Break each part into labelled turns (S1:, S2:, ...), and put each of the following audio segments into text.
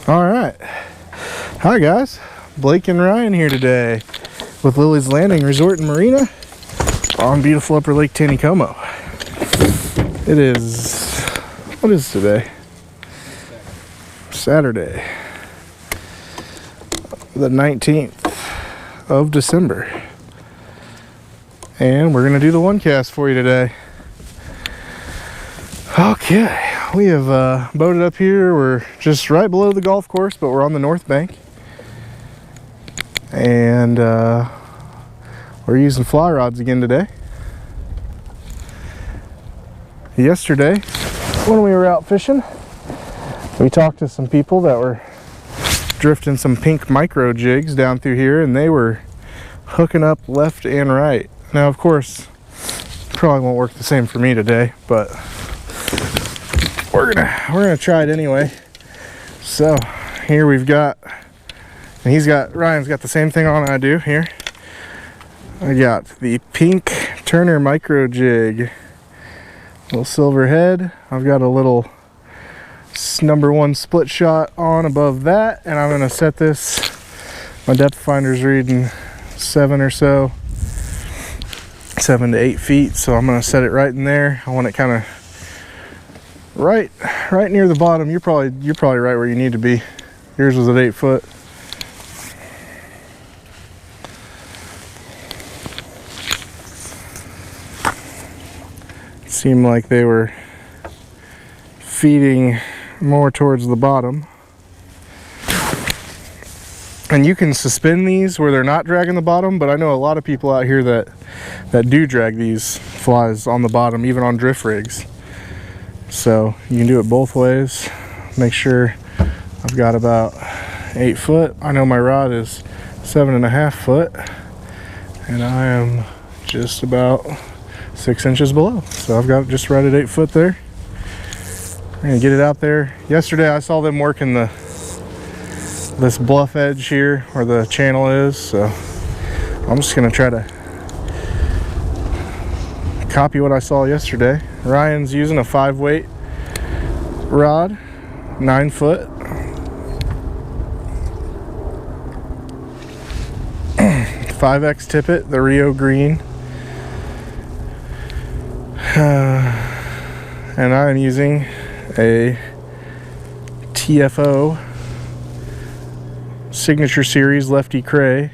S1: All right. Hi guys, Blake and Ryan here today with Lilley's Landing Resort and Marina on beautiful upper Lake Taneycomo. It is, what is today? Saturday, the 19th of December. And we're gonna do the one cast for you today. Okay. We have boated up here. We're just right below the golf course, but we're on the north bank. And we're using fly rods again today. Yesterday, when we were out fishing, we talked to some people that were drifting some pink MicroJigs down through here, and they were hooking up left and right. Now, of course, probably won't work the same for me today, but we're gonna try it anyway. So here we've got, and Ryan's got the same thing on I do here. I got the pink Turner MicroJig, little silver head. I've got a little #1 split shot on above that, and I'm gonna set this. My depth finder's reading 7 to 8 feet, so I'm gonna set it right in there. I want it kind of right near the bottom. You're probably right where you need to be. Yours was at 8 foot. It seemed like they were feeding more towards the bottom. And you can suspend these where they're not dragging the bottom, but I know a lot of people out here that do drag these flies on the bottom, even on drift rigs. So you can do it both ways. Make sure I've got about 8 foot. I know my rod is 7.5 foot, and I am just about 6 inches below. So I've got it just right at 8 foot there. I'm gonna get it out there. Yesterday I saw them working this bluff edge here where the channel is, so I'm just gonna try to copy what I saw yesterday. Ryan's using a 5-weight rod, 9 foot. 5X tippet, the Rio Green. And I'm using a TFO Signature Series Lefty Cray,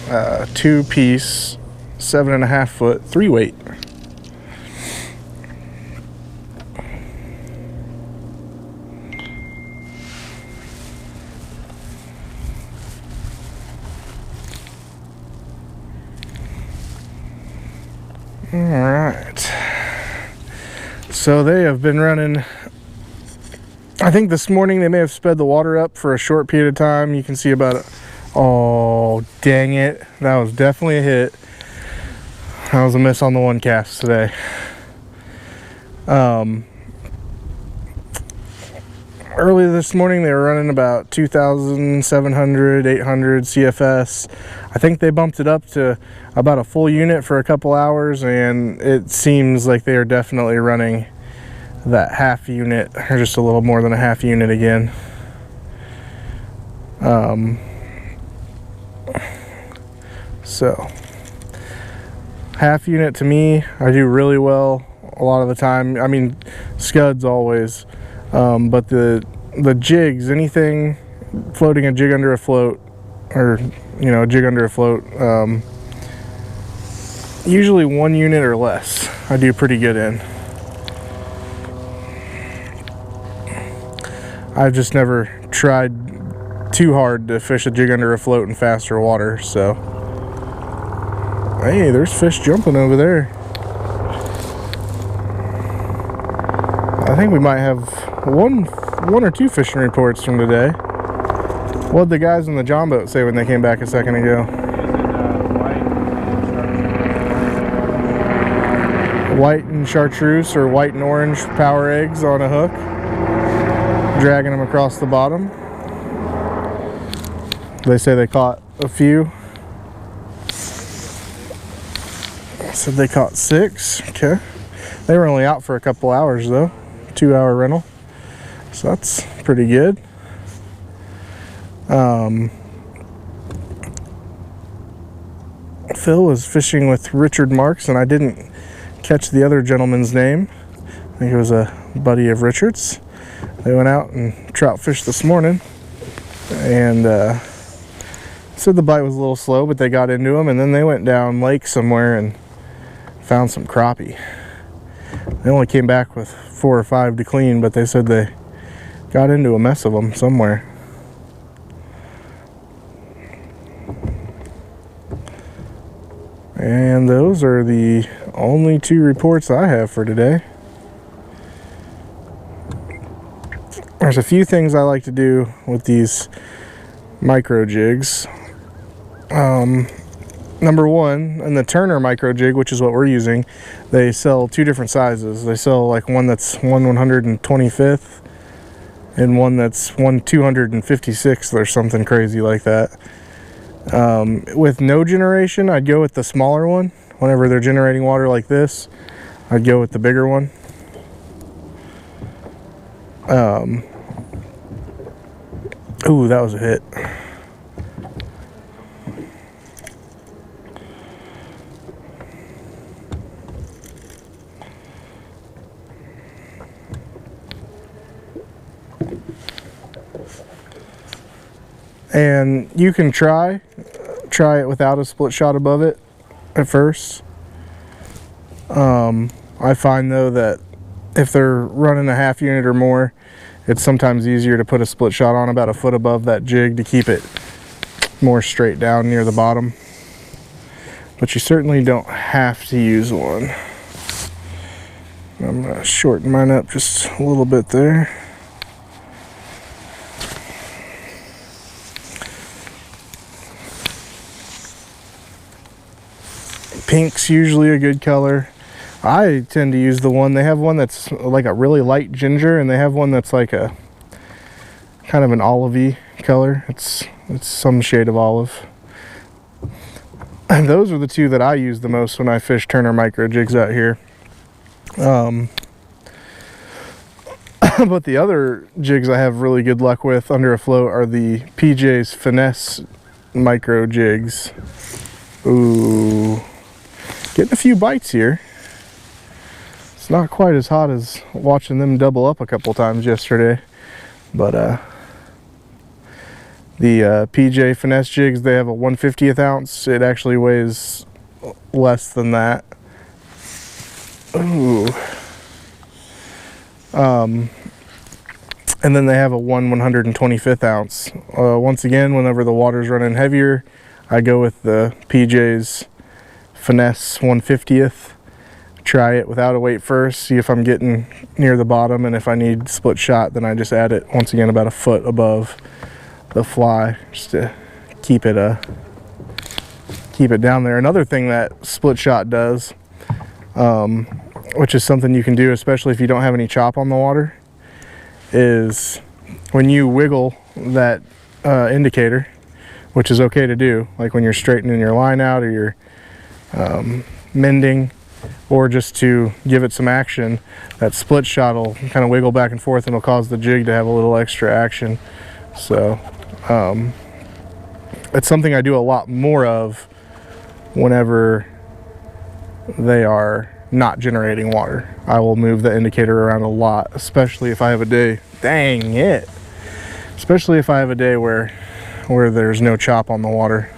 S1: 2-piece, 7.5 foot, 3-weight. All right, so they have been running. I think this morning they may have sped the water up for a short period of time. You can see about it. Oh, dang it. That was definitely a hit. That was a miss on the one cast today. Early this morning they were running about 2,700, 800 CFS. I think they bumped it up to about a full unit for a couple hours, and it seems like they are definitely running that half unit, or just a little more than a half unit again. So half unit to me, I do really well a lot of the time. I mean, scuds always, but the jigs, anything floating a jig under a float, or a jig under a float, usually 1 unit or less I do pretty good in. I've just never tried too hard to fish a jig under a float in faster water. So hey, there's fish jumping over there. I think we might have one or two fishing reports from today. What did the guys in the John boat say when they came back a second ago? White and chartreuse or white and orange power eggs on a hook, dragging them across the bottom. They say they caught a few. Said they caught 6. Okay. They were only out for a couple hours though. 2-hour rental. So that's pretty good. Phil was fishing with Richard Marks, and I didn't catch the other gentleman's name. I think it was a buddy of Richard's. They went out and trout fished this morning, and said the bite was a little slow, but they got into them, and then they went down lake somewhere and found some crappie. They only came back with 4 or 5 to clean, but they said they got into a mess of them somewhere. And those are the only 2 reports I have for today. There's a few things I like to do with these micro jigs. Number one, in the Turner MicroJig, which is what we're using, they sell 2 different sizes. They sell like one that's 1/125th and one that's 1/256th or something crazy like that. With no generation, I'd go with the smaller one. Whenever they're generating water like this, I'd go with the bigger one. Ooh, that was a hit. And you can try it without a split shot above it at first. I find though that if they're running a half unit or more, it's sometimes easier to put a split shot on about a foot above that jig to keep it more straight down near the bottom. But you certainly don't have to use one. I'm gonna shorten mine up just a little bit there. Pink's usually a good color. I tend to use the one, they have one that's like a really light ginger, and they have one that's like a kind of an olivey color. It's some shade of olive. And those are the 2 that I use the most when I fish Turner MicroJigs out here. But the other jigs I have really good luck with under a float are the PJ's Finesse MicroJigs. Ooh, getting a few bites here. It's not quite as hot as watching them double up a couple times yesterday, but the PJ Finesse jigs, they have a 1/50th ounce. It actually weighs less than that. Ooh. And then they have a 1/125th ounce. Once again, whenever the water's running heavier, I go with the PJ's Finesse 1/50th. Try it without a weight first, see if I'm getting near the bottom, and if I need split shot, then I just add it once again about a foot above the fly, just to keep it down there. Another thing that split shot does, which is something you can do especially if you don't have any chop on the water, is when you wiggle that indicator, which is okay to do, like when you're straightening your line out or you're mending, or just to give it some action, that split shot will kind of wiggle back and forth and it'll cause the jig to have a little extra action. So it's something I do a lot more of whenever they are not generating water. I will move the indicator around a lot, especially if I have a day, dang it, especially if I have a day where there's no chop on the water.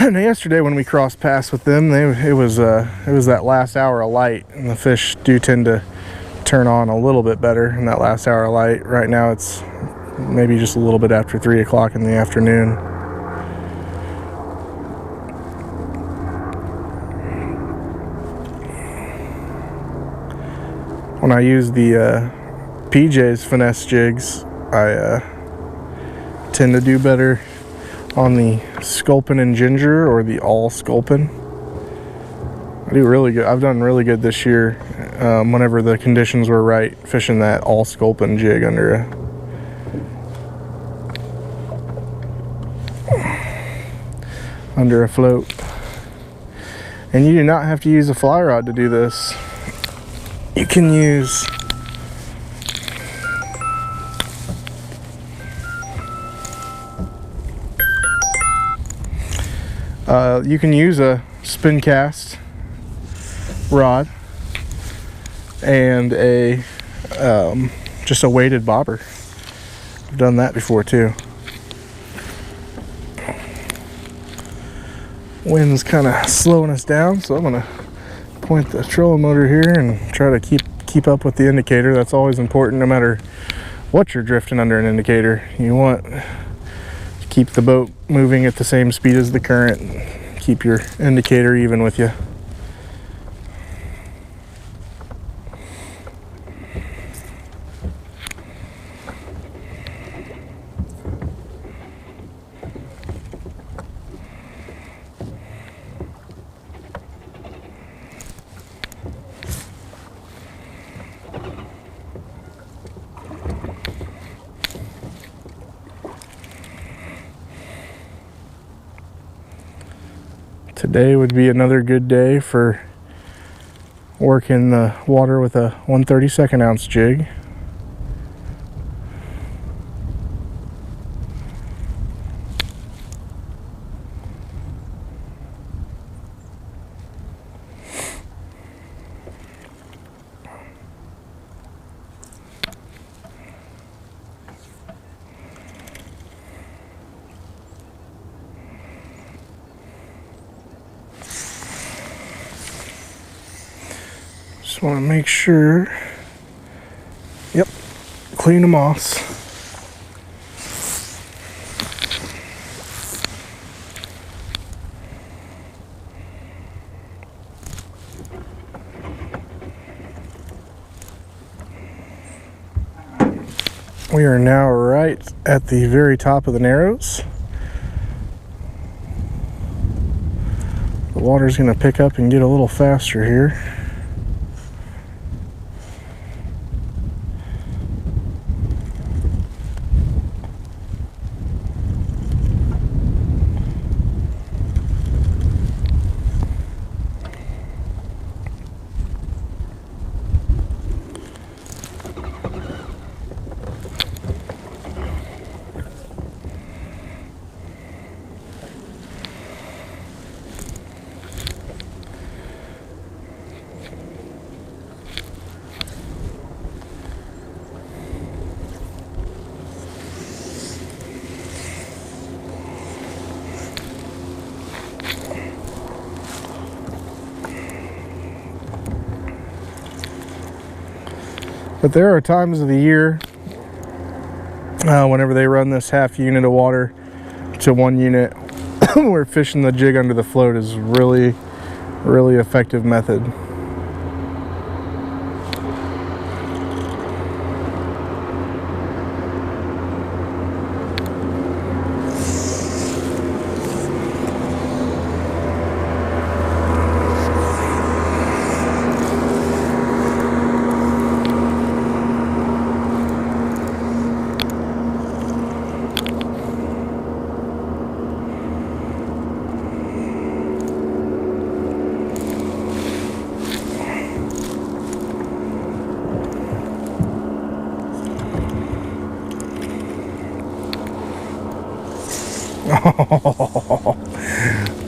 S1: And yesterday when we crossed paths with them, it was that last hour of light, and the fish do tend to turn on a little bit better in that last hour of light. Right now it's maybe just a little bit after 3 o'clock in the afternoon. When I use the PJ's Finesse jigs, I tend to do better on the sculpin and ginger, or the all sculpin. I do really good. I've done really good this year whenever the conditions were right, fishing that all sculpin jig under under a float. And you do not have to use a fly rod to do this. You can use a spin cast rod and a just a weighted bobber. I've done that before too. Wind's kind of slowing us down, so I'm gonna point the trolling motor here and try to keep up with the indicator. That's always important, no matter what you're drifting under an indicator. You want to keep the boat moving at the same speed as the current. Keep your indicator even with you. Today would be another good day for working the water with a 1/32 ounce jig. Just want to make sure, yep, clean them off. We are now right at the very top of the Narrows. The water's going to pick up and get a little faster here. But there are times of the year whenever they run this half unit of water to 1 unit where fishing the jig under the float is really effective method.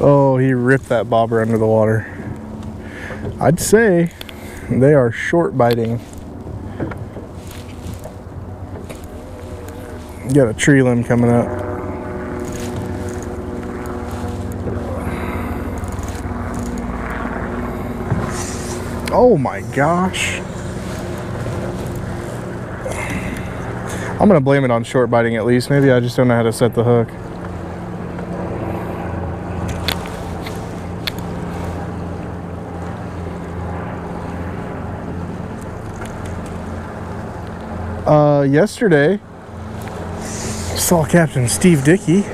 S1: Oh, he ripped that bobber under the water. I'd say they are short biting. Got a tree limb coming up. Oh my gosh. I'm gonna blame it on short biting at least. Maybe I just don't know how to set the hook. Yesterday, saw Captain Steve Dickey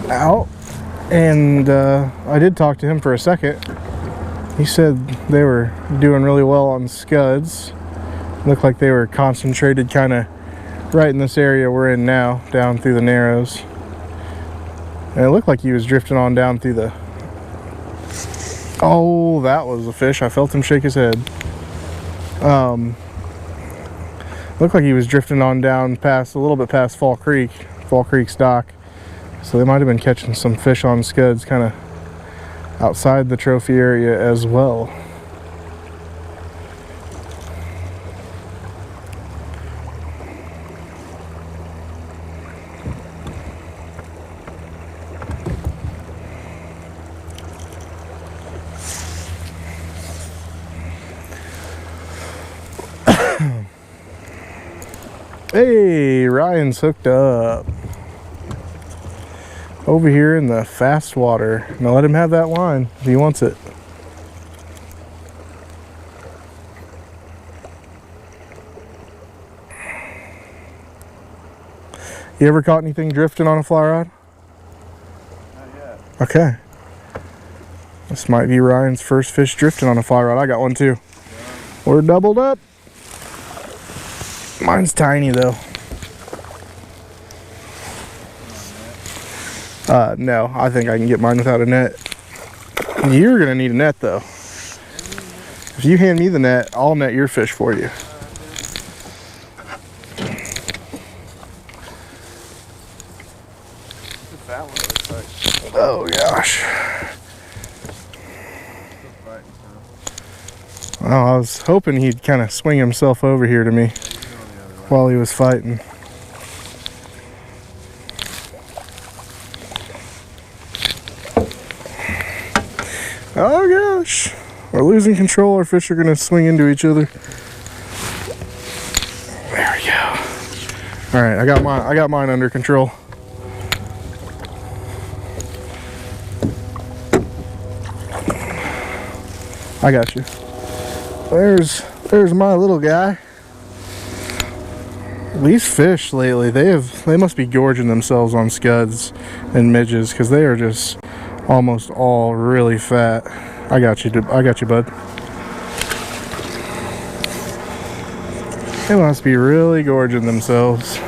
S1: out, and I did talk to him for a second. He said they were doing really well on scuds. Looked like they were concentrated kind of right in this area we're in now, down through the Narrows. And it looked like he was drifting on down through the... Oh, that was a fish. I felt him shake his head. Looked like he was drifting on down past, a little bit past Fall Creek's dock. So they might have been catching some fish on scuds kind of outside the trophy area as well. Hey, Ryan's hooked up over here in the fast water. Now let him have that line if he wants it. You ever caught anything drifting on a fly rod?
S2: Not yet.
S1: Okay. This might be Ryan's first fish drifting on a fly rod. I got one too. Yeah. We're doubled up. Mine's tiny though. No, I think I can get mine without a net. You're gonna need a net though. If you hand me the net, I'll net your fish for you. Oh gosh. Oh, I was hoping he'd kind of swing himself over here to me while he was fighting. Oh gosh, we're losing control. Our fish are gonna swing into each other. There we go. All right, I got mine under control. I got you. There's my little guy. These fish lately, they must be gorging themselves on scuds and midges because they are just almost all really fat. I got you, bud. They must be really gorging themselves.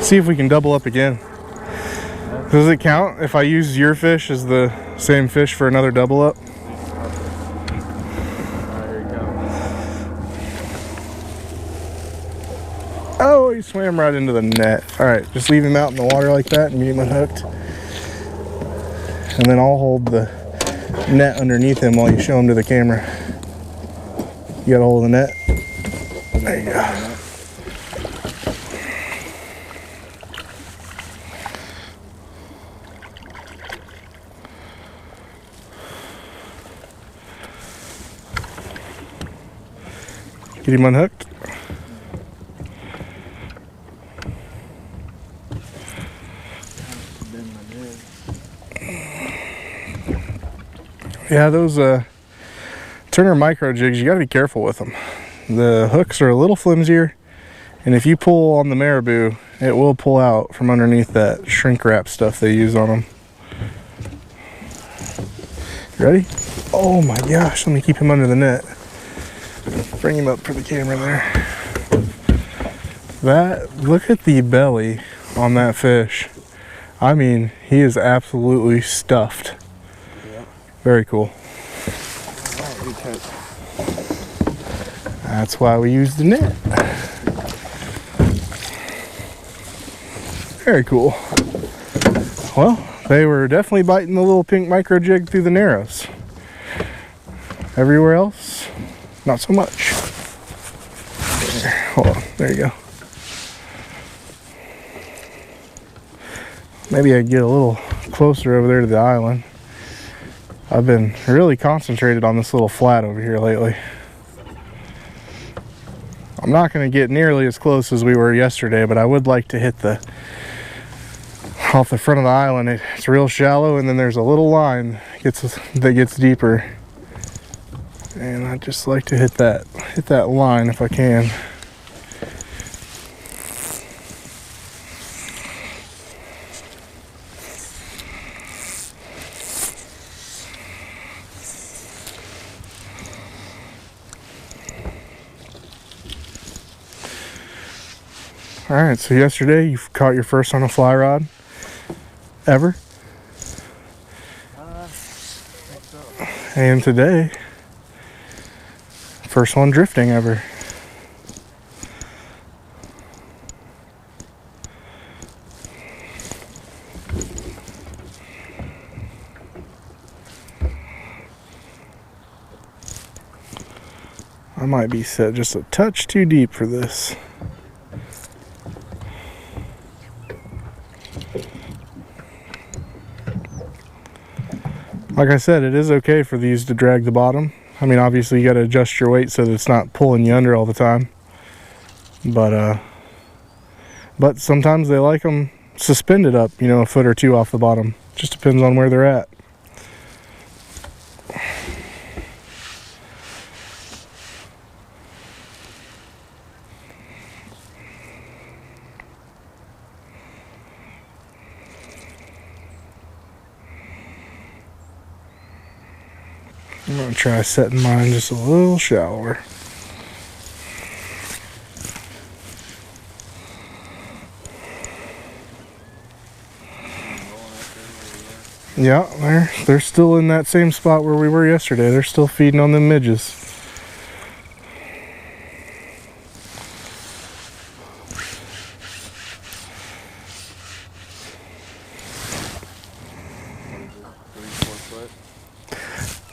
S1: See if we can double up again. Does it count if I use your fish as the same fish for another double up? Oh, he swam right into the net. All right, just leave him out in the water like that and get him unhooked. And then I'll hold the net underneath him while you show him to the camera. You got a hold of the net? There you go. Get him unhooked. Yeah, those Turner MicroJigs, you got to be careful with them. The hooks are a little flimsier, and if you pull on the marabou, it will pull out from underneath that shrink wrap stuff they use on them. Ready? Oh my gosh, let me keep him under the net. Bring him up for the camera there. Look at the belly on that fish. I mean, he is absolutely stuffed. Yep. Very cool. That's why we use the net. Very cool. Well, they were definitely biting the little pink micro jig through the narrows. Everywhere else, not so much. There, hold on, there you go. Maybe I get a little closer over there to the island. I've been really concentrated on this little flat over here lately. I'm not going to get nearly as close as we were yesterday, but I would like to hit the off the front of the island. It's real shallow, and then there's a little line that gets deeper. And I'd just like to hit that line if I can. Alright, so yesterday you caught your first on a fly rod ever?
S2: I think so.
S1: And today, first one drifting ever. I might be set just a touch too deep for this. Like I said, it is okay for these to drag the bottom. I mean, obviously you got to adjust your weight so that it's not pulling you under all the time. But sometimes they like them suspended up, you know, a foot or two off the bottom. Just depends on where they're at. I'm going to try setting mine just a little shallower. Yeah, they're still in that same spot where we were yesterday. They're still feeding on them midges.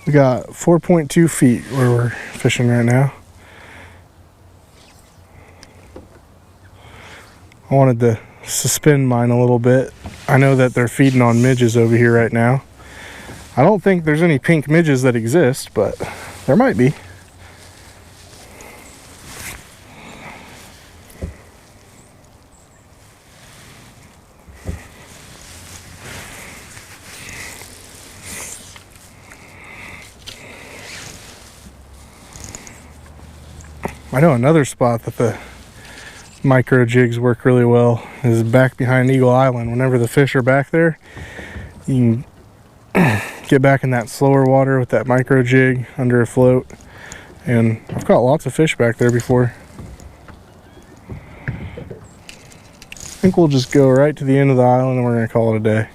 S1: We got 4.2 feet where we're fishing right now. I wanted to suspend mine a little bit. I know that they're feeding on midges over here right now. I don't think there's any pink midges that exist, but there might be. I know another spot that the MicroJigs work really well is back behind Eagle Island. Whenever the fish are back there, you can get back in that slower water with that MicroJig under a float. And I've caught lots of fish back there before. I think we'll just go right to the end of the island and we're going to call it a day.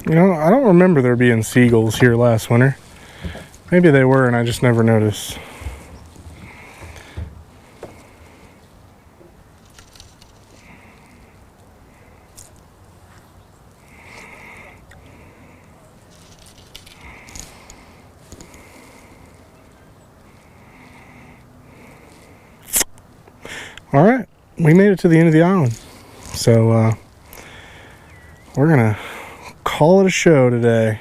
S1: You know, I don't remember there being seagulls here last winter. Maybe they were and I just never noticed. All right, we made it to the end of the island. So we're gonna call it a show today.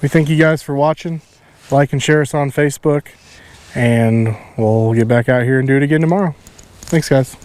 S1: We thank you guys for watching. Like and share us on Facebook, and we'll get back out here and do it again tomorrow. Thanks, guys.